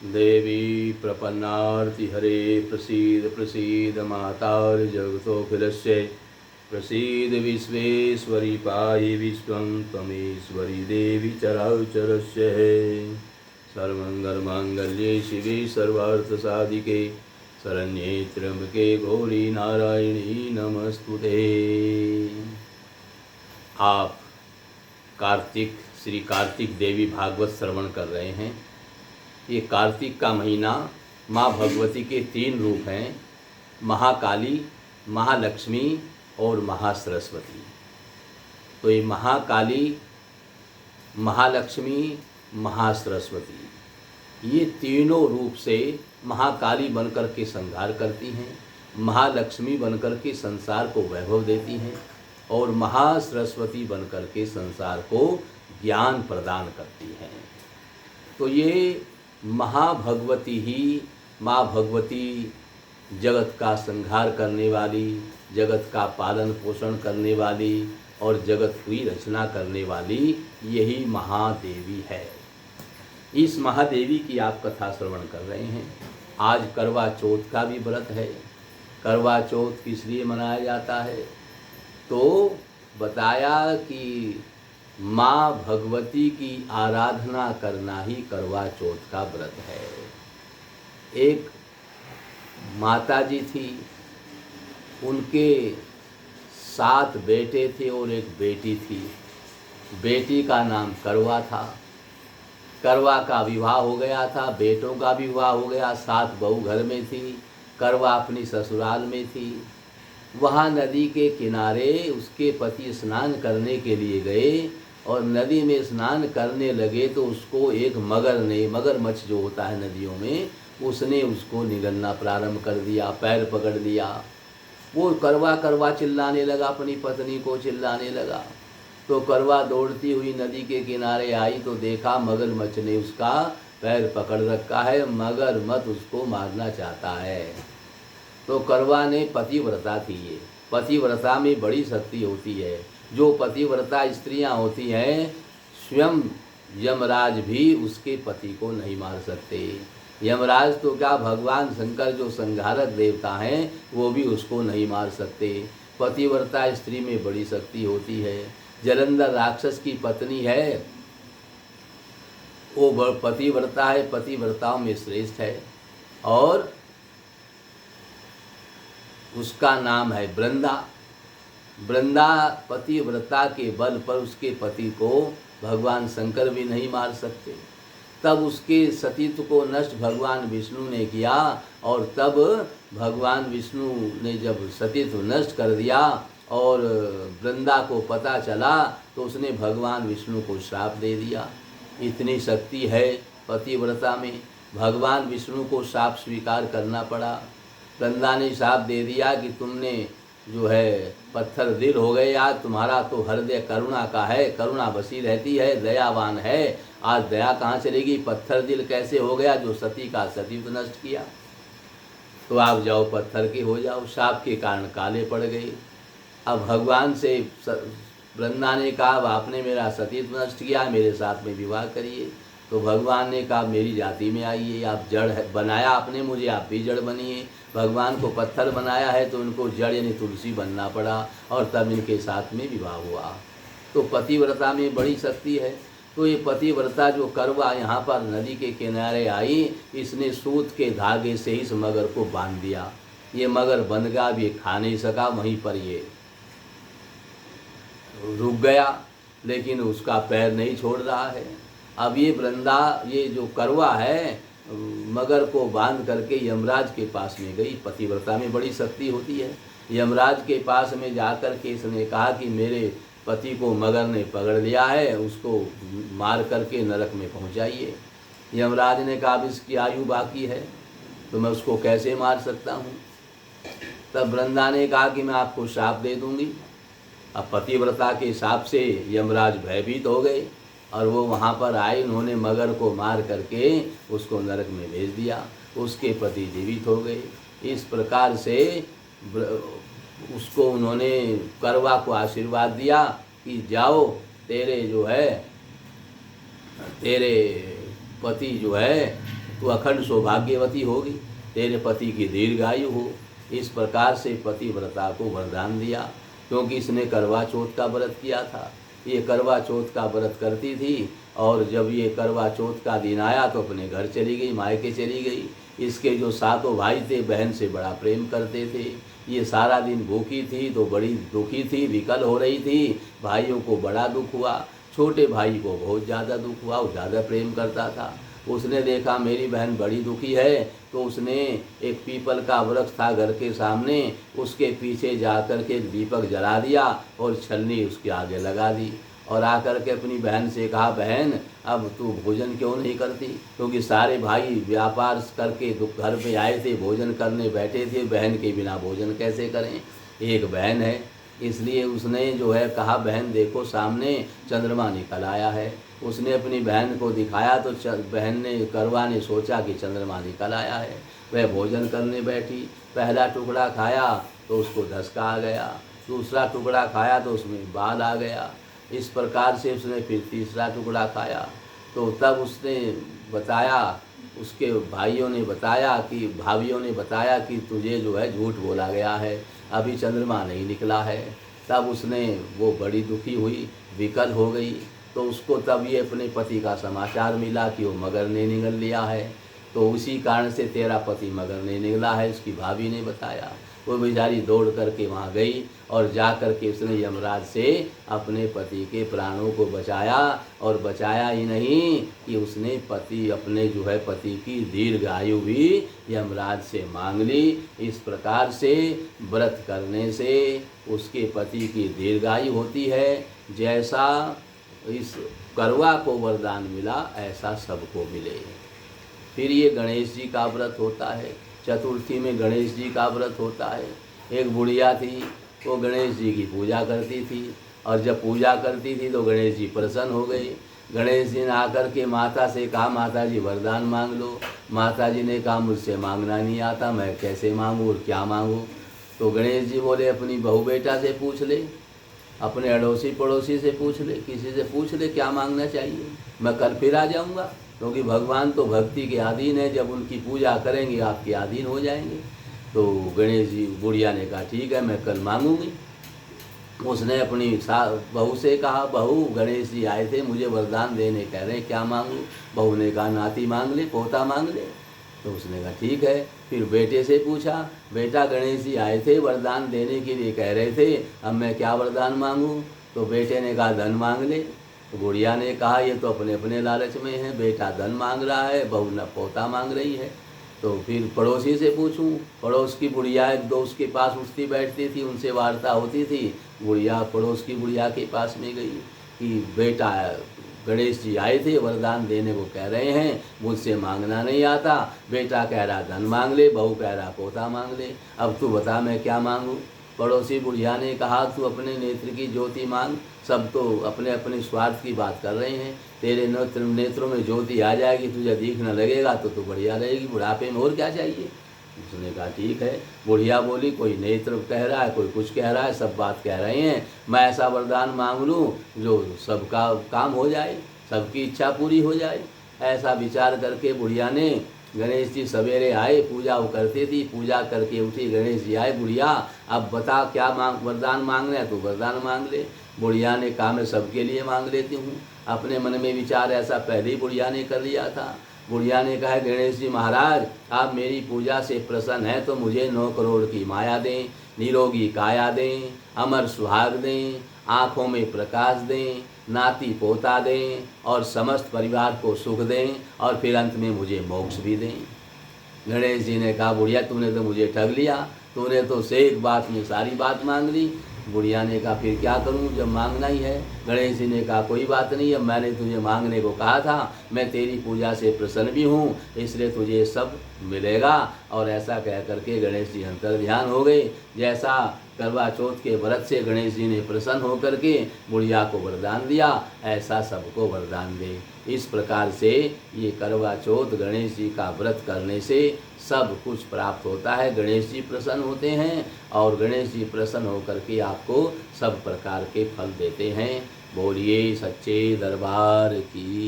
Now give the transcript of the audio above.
देवी प्रपन्नार्तिहरे प्रसीद प्रसीद मातार्जगतोऽखिलस्य प्रसीद विश्वेश्वरी पाहि विश्वं त्वमेश्वरी देवी चराचरस्य सर्वमङ्गलमाङ्गल्ये शिवे सर्वार्थसाधिके शरण्ये त्र्यंबके गौरी नारायणी नमस्तुते। आप श्री कार्तिक देवी भागवत श्रवण कर रहे हैं। ये कार्तिक का महीना माँ भगवती के 3 रूप हैं, महाकाली, महालक्ष्मी और महासरस्वती। तो ये महाकाली, महालक्ष्मी, महासरस्वती ये तीनों रूप से महाकाली बनकर के संहार करती हैं, महालक्ष्मी बनकर के संसार को वैभव देती हैं और महासरस्वती बनकर के संसार को ज्ञान प्रदान करती हैं। तो ये महाभगवती ही माँ भगवती जगत का संहार करने वाली, जगत का पालन पोषण करने वाली और जगत की रचना करने वाली यही महादेवी है। इस महादेवी की आप कथा श्रवण कर रहे हैं। आज करवा चौथ का भी व्रत है। करवा चौथ किस लिए मनाया जाता है? तो बताया कि माँ भगवती की आराधना करना ही करवा चौथ का व्रत है। एक माता जी थी, उनके 7 बेटे थे और एक बेटी थी। बेटी का नाम करवा था। करवा का विवाह हो गया था, बेटों का भी विवाह हो गया। 7 बहू घर में थी। करवा अपनी ससुराल में थी। वहाँ नदी के किनारे उसके पति स्नान करने के लिए गए और नदी में स्नान करने लगे तो उसको एक मगरमच्छ जो होता है नदियों में, उसने उसको निगलना प्रारंभ कर दिया, पैर पकड़ लिया। वो करवा करवा चिल्लाने लगा, अपनी पत्नी को चिल्लाने लगा। तो करवा दौड़ती हुई नदी के किनारे आई तो देखा मगरमच्छ ने उसका पैर पकड़ रखा है, मगरमच्छ उसको मारना चाहता है। तो करवा ने पतिव्रता थी। ये पतिव्रता में बड़ी शक्ति होती है। जो पतिव्रता स्त्रियां होती हैं, स्वयं यमराज भी उसके पति को नहीं मार सकते। यमराज तो क्या, भगवान शंकर जो संहारक देवता हैं वो भी उसको नहीं मार सकते। पतिव्रता स्त्री में बड़ी शक्ति होती है। जलंधर राक्षस की पत्नी है, वो पतिव्रता है, पतिव्रताओं में श्रेष्ठ है और उसका नाम है वृंदा। वृंदा पतिव्रता के बल पर उसके पति को भगवान शंकर भी नहीं मार सकते। तब उसके सतीत्व को नष्ट भगवान विष्णु ने किया और तब भगवान विष्णु ने जब सतीत्व नष्ट कर दिया और वृंदा को पता चला तो उसने भगवान विष्णु को श्राप दे दिया। इतनी शक्ति है पतिव्रता में। भगवान विष्णु को श्राप स्वीकार करना पड़ा। वृंदा ने श्राप दे दिया कि तुमने जो है पत्थर दिल हो गए। आज तुम्हारा तो हृदय करुणा का है, करुणा बसी रहती है, दयावान है। आज दया कहाँ चलेगी? पत्थर दिल कैसे हो गया जो सती का सतीत्व नष्ट किया? तो आप जाओ पत्थर के हो जाओ। श्राप के कारण काले पड़ गए। अब भगवान से वृंदा ने कहा, अब आपने मेरा सतीत्व नष्ट किया, मेरे साथ में विवाह करिए। तो भगवान ने कहा, मेरी जाति में आइए। आप जड़ बनाया आपने मुझे, आप भी जड़ बनिए। भगवान को पत्थर बनाया है तो उनको जड़ यानी तुलसी बनना पड़ा और तब इनके साथ में विवाह हुआ। तो पतिव्रता में बड़ी शक्ति है। तो ये पतिव्रता जो करवा यहाँ पर नदी के किनारे आई, इसने सूत के धागे से इस मगर को बांध दिया। ये मगर बंध गया, अब ये खा नहीं सका, वहीं पर ये रुक गया, लेकिन उसका पैर नहीं छोड़ रहा है। अब ये वृंदा, ये जो करवा है, मगर को बांध करके यमराज के पास में गई। पतिव्रता में बड़ी शक्ति होती है। यमराज के पास में जाकर के इसने कहा कि मेरे पति को मगर ने पकड़ लिया है, उसको मार करके नरक में पहुंचाइए। यमराज ने कहा, अब इसकी आयु बाकी है तो मैं उसको कैसे मार सकता हूँ? तब वृंदा ने कहा कि मैं आपको श्राप दे दूंगी। अब पतिव्रता के श्राप से यमराज भयभीत हो गए और वो वहाँ पर आए। उन्होंने मगर को मार करके उसको नरक में भेज दिया। उसके पति जीवित हो गए। इस प्रकार से उसको उन्होंने करवा को आशीर्वाद दिया कि जाओ, तेरे जो है तेरे पति जो है तू अखंड सौभाग्यवती होगी, तेरे पति की दीर्घायु हो। इस प्रकार से पतिव्रता को वरदान दिया, क्योंकि इसने करवा चौथ का व्रत किया था। ये करवा चौथ का व्रत करती थी, और जब ये करवा चौथ का दिन आया तो अपने घर चली गई, मायके चली गई। इसके जो सातों भाई थे बहन से बड़ा प्रेम करते थे। ये सारा दिन भूखी थी तो बड़ी दुखी थी, विकल हो रही थी। भाइयों को बड़ा दुख हुआ, छोटे भाई को बहुत ज़्यादा दुख हुआ, वो ज़्यादा प्रेम करता था। उसने देखा मेरी बहन बड़ी दुखी है, तो उसने एक पीपल का वृक्ष था घर के सामने, उसके पीछे जाकर के एक दीपक जला दिया और छलनी उसके आगे लगा दी, और आकर के अपनी बहन से कहा, बहन अब तू भोजन क्यों नहीं करती? क्योंकि सारे भाई व्यापार करके घर पे आए थे, भोजन करने बैठे थे, बहन के बिना भोजन कैसे करें? एक बहन है, इसलिए उसने जो है कहा, बहन देखो सामने चंद्रमा निकल आया है। उसने अपनी बहन को दिखाया तो बहन ने, करवा ने सोचा कि चंद्रमा निकल आया है। वह भोजन करने बैठी, पहला टुकड़ा खाया तो उसको धसका आ गया, दूसरा टुकड़ा खाया तो उसमें बाल आ गया। इस प्रकार से उसने फिर तीसरा टुकड़ा खाया, तो तब उसने बताया, उसके भाइयों ने बताया कि भाभियों ने बताया कि तुझे जो है झूठ बोला गया है, अभी चंद्रमा नहीं निकला है। तब उसने, वो बड़ी दुखी हुई, विकल हो गई। तो उसको तब ये अपने पति का समाचार मिला कि वो मगर ने निगल लिया है, तो उसी कारण से तेरा पति मगर ने निकला है, उसकी भाभी ने बताया। वो बेचारी दौड़ करके वहाँ गई, और जा कर के उसने यमराज से अपने पति के प्राणों को बचाया। और बचाया ही नहीं कि उसने अपने जो है पति की दीर्घ आयु भी यमराज से मांग ली। इस प्रकार से व्रत करने से उसके पति की दीर्घायु होती है। जैसा इस करवा को वरदान मिला, ऐसा सबको मिले। फिर ये गणेश जी का व्रत होता है, चतुर्थी में गणेश जी का व्रत होता है। एक बुढ़िया थी, वो गणेश जी की पूजा करती थी, और जब पूजा करती थी तो गणेश जी प्रसन्न हो गए। गणेश जी ने आकर के माता से कहा, माता जी वरदान मांग लो। माता जी ने कहा, मुझसे मांगना नहीं आता, मैं कैसे मांगूँ और क्या मांगूँ? तो गणेश जी बोले, अपनी बहू बेटा से पूछ ले, अपने अड़ोसी पड़ोसी से पूछ ले, किसी से पूछ ले क्या मांगना चाहिए, मैं कल फिर आ जाऊँगा। क्योंकि भगवान तो भक्ति के अधीन है, जब उनकी पूजा करेंगे आपके अधीन हो जाएंगे। तो गणेश जी, बुढ़िया ने कहा, ठीक है मैं कल मांगूंगी। उसने अपनी बहू से कहा, बहू गणेश जी आए थे, मुझे वरदान देने कह रहे हैं, क्या मांगूँ? बहू ने कहा, नाती मांग ले, पोता मांग ले। तो उसने कहा ठीक है। फिर बेटे से पूछा, बेटा गणेश जी आए थे, वरदान देने के लिए कह रहे थे, अब मैं क्या वरदान मांगूँ? तो बेटे ने कहा, धन मांग ले। तो बुढ़िया ने कहा, ये तो अपने अपने लालच में है, बेटा धन मांग रहा है, बहू न पोता मांग रही है। तो फिर पड़ोसी से पूछूं, पड़ोस की बुढ़िया एक दो उसके पास उठती बैठती थी, उनसे वार्ता होती थी। बुढ़िया पड़ोस की बुढ़िया के पास में गई कि बेटा गणेश जी आए थे, वरदान देने को कह रहे हैं, मुझसे मांगना नहीं आता, बेटा कह रहा धन मांग ले, बहू कह रहा पोता मांग ले, अब तू बता मैं क्या मांगूँ? पड़ोसी बुढ़िया ने कहा, तू अपने नेत्र की ज्योति मांग, सब तो अपने अपने स्वार्थ की बात कर रहे हैं, तेरे नेत्रों में ज्योति आ जाएगी, तुझे दिखने लगेगा तो तू बढ़िया रहेगी, बुढ़ापे में और क्या चाहिए? उसने कहा ठीक है। बुढ़िया बोली, कोई नेत्र कह रहा है, कोई कुछ कह रहा है, सब बात कह रहे हैं, मैं ऐसा वरदान मांग लूँ जो सबका काम हो जाए, सबकी इच्छा पूरी हो जाए। ऐसा विचार करके बुढ़िया ने, गणेश जी सवेरे आए, पूजा वो करती थी, पूजा करके उठी, गणेश जी आए, बुढ़िया अब बता क्या वरदान मांगना है, तो वरदान मांग ले। बुढ़िया ने कहा, मैं सबके लिए मांग लेती हूँ। अपने मन में विचार ऐसा पहले ही बुढ़िया ने कर लिया था। बुढ़िया ने कहा, गणेश जी महाराज आप मेरी पूजा से प्रसन्न हैं तो मुझे 9 करोड़ की माया दें, निरोगी काया दें, अमर सुहाग दें, आँखों में प्रकाश दें, नाती पोता दें, और समस्त परिवार को सुख दें, और फिर अंत में मुझे मोक्ष भी दें। गणेश जी ने कहा, बुढ़िया तूने तो मुझे ठग लिया, तूने तो से एक बात में सारी बात मांग ली। बुढ़िया ने कहा, फिर क्या करूं जब मांगना ही है? गणेश जी ने कहा, कोई बात नहीं, अब मैंने तुझे मांगने को कहा था, मैं तेरी पूजा से प्रसन्न भी हूँ, इसलिए तुझे सब मिलेगा। और ऐसा कह करके गणेश जी अंतर ध्यान हो गए। जैसा करवा चौथ के व्रत से गणेश जी ने प्रसन्न होकर के बुढ़िया को वरदान दिया, ऐसा सबको वरदान दे। इस प्रकार से ये करवा चौथ गणेश जी का व्रत करने से सब कुछ प्राप्त होता है। गणेश जी प्रसन्न होते हैं, और गणेश जी प्रसन्न होकर के आपको सब प्रकार के फल देते हैं। बोलिए सच्चे दरबार की।